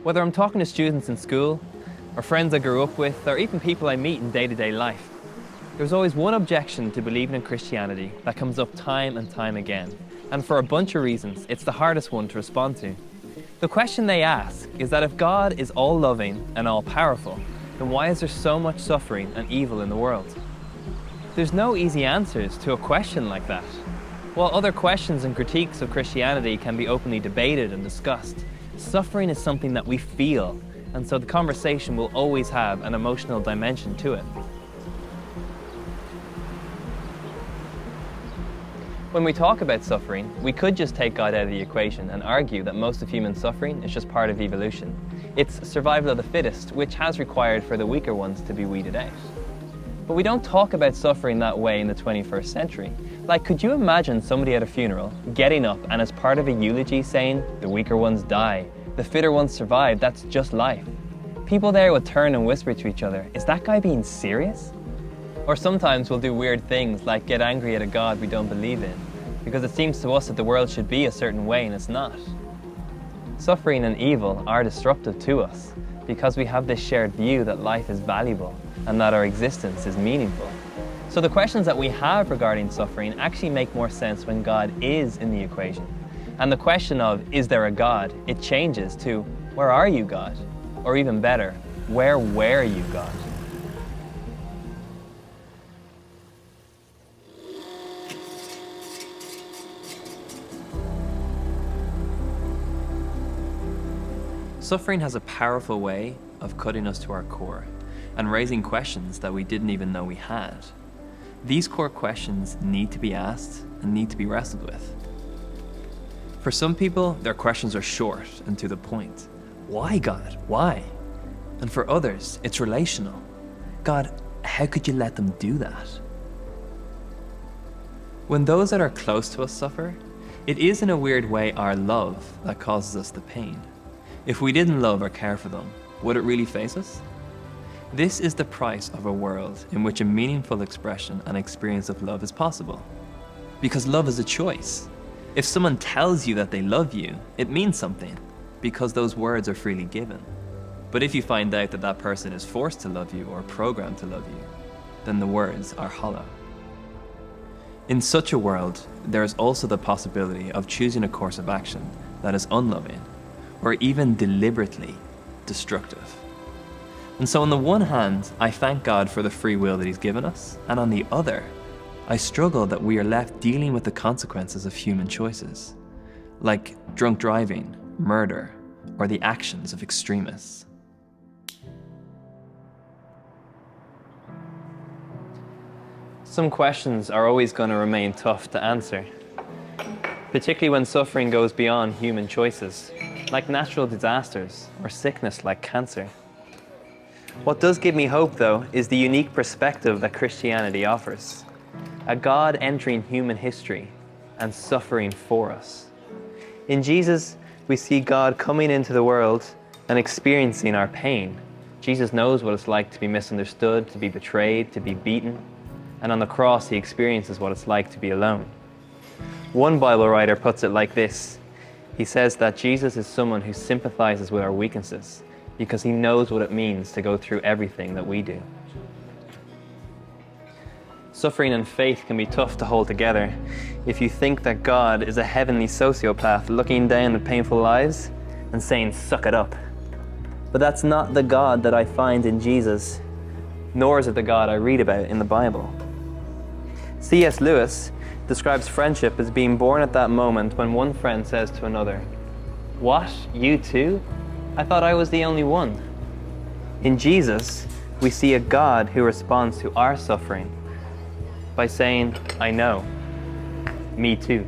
Whether I'm talking to students in school, or friends I grew up with, or even people I meet in day-to-day life, there's always one objection to believing in Christianity that comes up time and time again. And for a bunch of reasons, it's the hardest one to respond to. The question they ask is that if God is all-loving and all-powerful, then why is there so much suffering and evil in the world? There's no easy answers to a question like that. While other questions and critiques of Christianity can be openly debated and discussed, suffering is something that we feel, and so the conversation will always have an emotional dimension to it. When we talk about suffering, we could just take God out of the equation and argue that most of human suffering is just part of evolution. It's survival of the fittest, which has required for the weaker ones to be weeded out. But we don't talk about suffering that way in the 21st century. Like, could you imagine somebody at a funeral getting up and as part of a eulogy saying, the weaker ones die, the fitter ones survive, that's just life? People there would turn and whisper to each other, is that guy being serious? Or sometimes we'll do weird things like get angry at a God we don't believe in, because it seems to us that the world should be a certain way and it's not. Suffering and evil are disruptive to us because we have this shared view that life is valuable and that our existence is meaningful. So the questions that we have regarding suffering actually make more sense when God is in the equation. And the question of, is there a God, it changes to, where are you, God? Or even better, where were you, God? Suffering has a powerful way of cutting us to our core and raising questions that we didn't even know we had. These core questions need to be asked and need to be wrestled with. For some people, their questions are short and to the point. Why, God? Why? And for others, it's relational. God, how could you let them do that? When those that are close to us suffer, it is in a weird way our love that causes us the pain. If we didn't love or care for them, would it really face us? This is the price of a world in which a meaningful expression and experience of love is possible. Because love is a choice. If someone tells you that they love you, it means something, because those words are freely given. But if you find out that that person is forced to love you or programmed to love you, then the words are hollow. In such a world, there is also the possibility of choosing a course of action that is unloving, or even deliberately destructive. And so on the one hand, I thank God for the free will that He's given us, and on the other, I struggle that we are left dealing with the consequences of human choices, like drunk driving, murder, or the actions of extremists. Some questions are always going to remain tough to answer, particularly when suffering goes beyond human choices, like natural disasters or sickness like cancer. What does give me hope, though, is the unique perspective that Christianity offers. A God entering human history and suffering for us. In Jesus, we see God coming into the world and experiencing our pain. Jesus knows what it's like to be misunderstood, to be betrayed, to be beaten. And on the cross, He experiences what it's like to be alone. One Bible writer puts it like this. He says that Jesus is someone who sympathizes with our weaknesses because He knows what it means to go through everything that we do. Suffering and faith can be tough to hold together if you think that God is a heavenly sociopath looking down at painful lives and saying, suck it up. But that's not the God that I find in Jesus, nor is it the God I read about in the Bible. C.S. Lewis describes friendship as being born at that moment when one friend says to another, "What, you too? I thought I was the only one." In Jesus, we see a God who responds to our suffering by saying, "I know, me too."